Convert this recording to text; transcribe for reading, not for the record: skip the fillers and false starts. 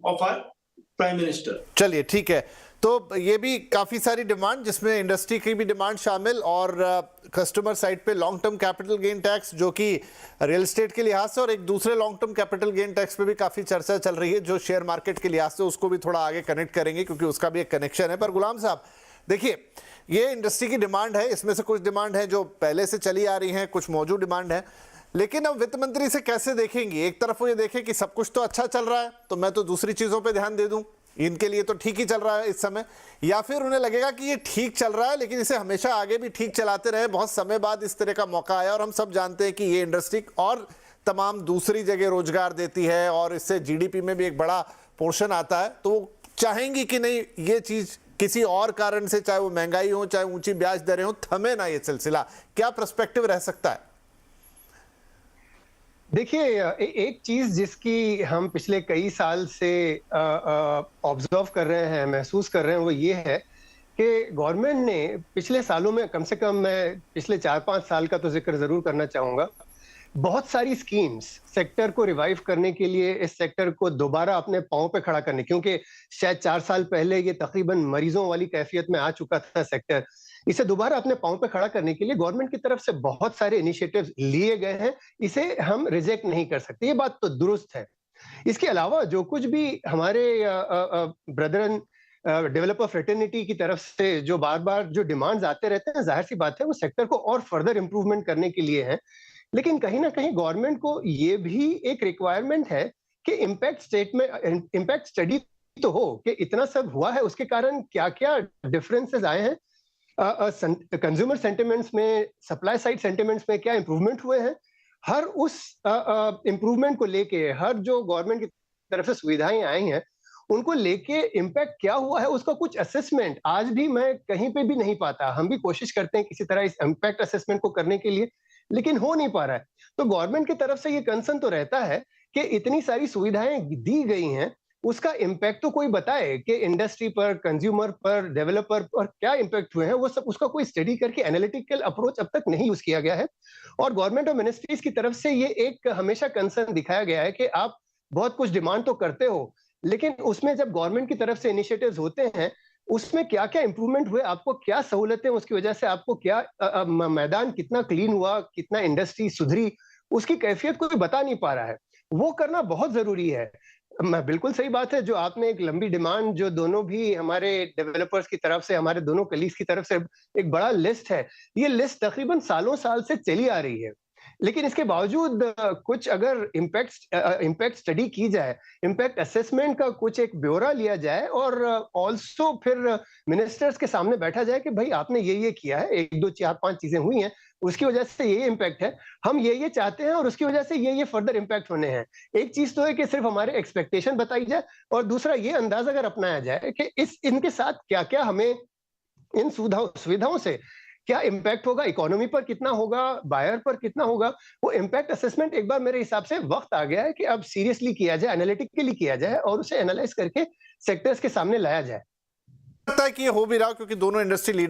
of our Prime Minister. चलिए ठीक है, तो ये भी काफी सारी डिमांड जिसमें इंडस्ट्री की भी डिमांड शामिल और कस्टमर साइड पे long term capital gain tax जो कि रियल एस्टेट के लिहाज से, और एक दूसरे long term capital gain tax पे भी काफी चर्चा चल रही है जो शेयर मार्केट के लिहाज से, उसको भी थोड़ा आगे कनेक्ट करेंगे क्योंकि उसका भी एक कनेक्शन है। पर गुलाम साहब देखिए, ये इंडस्ट्री की डिमांड है, इसमें से कुछ डिमांड है जो पहले से चली आ रही है, कुछ मौजूद डिमांड है, लेकिन अब वित्त मंत्री से कैसे देखेंगी? एक तरफ वो ये देखें कि सब कुछ तो अच्छा चल रहा है तो मैं तो दूसरी चीजों पे ध्यान दे दूं, इनके लिए तो ठीक ही चल रहा है इस समय, या फिर उन्हें लगेगा कि ये ठीक चल रहा है लेकिन इसे हमेशा आगे भी ठीक चलाते रहे, बहुत समय बाद इस तरह का मौका आया और हम सब जानते हैं कि ये इंडस्ट्री और तमाम दूसरी जगह रोजगार देती है और इससे जीडीपी में भी एक बड़ा पोर्शन आता है, तो वो चाहेंगी कि नहीं ये चीज किसी और कारण से, चाहे वो महंगाई हो चाहे ऊंची ब्याज दरें हो, थमे ना ये सिलसिला? क्या पर्सपेक्टिव रह सकता है? देखिए, एक चीज जिसकी हम पिछले कई साल से ऑब्जर्व कर रहे हैं, महसूस कर रहे हैं, वो ये है कि गवर्नमेंट ने पिछले सालों में, कम से कम मैं पिछले 4-5 साल का तो जिक्र जरूर करना चाहूंगा, बहुत सारी स्कीम्स सेक्टर को रिवाइव करने के लिए, इस सेक्टर को दोबारा अपने पांव पे खड़ा करने, क्योंकि शायद 4 साल पहले ये तकरीबन मरीजों वाली कैफियत में आ चुका था सेक्टर, इसे दोबारा अपने पांव पे खड़ा करने के लिए गवर्नमेंट की तरफ से बहुत सारे इनिशिएटिव्स लिए गए हैं, इसे हम रिजेक्ट नहीं कर सकते, ये बात तो दुरुस्त है। इसके अलावा जो कुछ भी हमारे ब्रदरन डेवलपर फ्रेटर्निटी की तरफ से जो बार बार जो डिमांड्स आते रहते हैं, जाहिर सी बात है वो सेक्टर को और फर्दर इंप्रूवमेंट करने के लिए है, लेकिन कहीं ना कहीं गवर्नमेंट को ये भी एक रिक्वायरमेंट है कि इम्पैक्ट स्टडी तो हो कि इतना सब हुआ है, उसके कारण क्या क्या डिफरेंसेस आए हैं, कंज्यूमर सेंटिमेंट्स में, सप्लाई साइड सेंटिमेंट्स में क्या इंप्रूवमेंट हुए हैं, हर उस इंप्रूवमेंट को लेके, हर जो गवर्नमेंट की तरफ से सुविधाएं आई हैं उनको लेके इम्पैक्ट क्या हुआ है, उसका कुछ असेसमेंट आज भी मैं कहीं पे भी नहीं पाता। हम भी कोशिश करते हैं किसी तरह इस इम्पैक्ट असेसमेंट को करने के लिए, लेकिन हो नहीं पा रहा है। तो गवर्नमेंट की तरफ से ये कंसर्न तो रहता है कि इतनी सारी सुविधाएं दी गई हैं, उसका इम्पैक्ट तो कोई बताए कि इंडस्ट्री पर, कंज्यूमर पर, डेवलपर पर क्या इम्पैक्ट हुए हैं, वो सब उसका कोई स्टडी करके एनालिटिकल अप्रोच अब तक नहीं यूज किया गया है। और गवर्नमेंट और मिनिस्ट्रीज की तरफ से ये एक हमेशा कंसर्न दिखाया गया है कि आप बहुत कुछ डिमांड तो करते हो, लेकिन उसमें जब गवर्नमेंट की तरफ से इनिशिएटिव्स होते हैं, उसमें क्या क्या इंप्रूवमेंट हुए, आपको क्या सहूलतें, उसकी वजह से आपको क्या मैदान कितना क्लीन हुआ, कितना इंडस्ट्री सुधरी, उसकी कैफियत कोई बता नहीं पा रहा है। वो करना बहुत जरूरी है। बिल्कुल सही बात है जो आपने एक लंबी डिमांड जो दोनों भी हमारे डेवलपर्स की तरफ से, हमारे दोनों कलीग्स की तरफ से एक बड़ा लिस्ट है, ये लिस्ट तकरीबन सालों साल से चली आ रही है, लेकिन इसके बावजूद कुछ अगर इम्पैक्ट स्टडी की जाए, इम्पैक्ट असेसमेंट का कुछ एक ब्यौरा लिया जाए और ऑल्सो फिर मिनिस्टर्स के सामने बैठा जाए कि भाई आपने ये किया है, 1 2 4 5 चीजें हुई हैं, उसकी वजह से ये इम्पैक्ट है, हम ये चाहते हैं और उसकी वजह से ये फर्दर इम्पैक्ट होने हैं। एक चीज तो है कि सिर्फ हमारे एक्सपेक्टेशन बताई जाए, और दूसरा ये अंदाजा अगर अपनाया जाए कि इनके साथ क्या क्या हमें, इन सुविधाओं से क्या इम्पैक्ट होगा, इकोनॉमी पर कितना होगा, बायर पर कितना होगा, वो इम्पैक्ट असेसमेंट एक बार मेरे हिसाब से वक्त आ गया है कि अब सीरियसली किया जाए, एनालिटिकली किया जाए और उसे एनालाइज करके सेक्टर्स के सामने लाया जाए। लगता है कि ये हो भी रहा क्योंकि दोनों इंडस्ट्री लीडर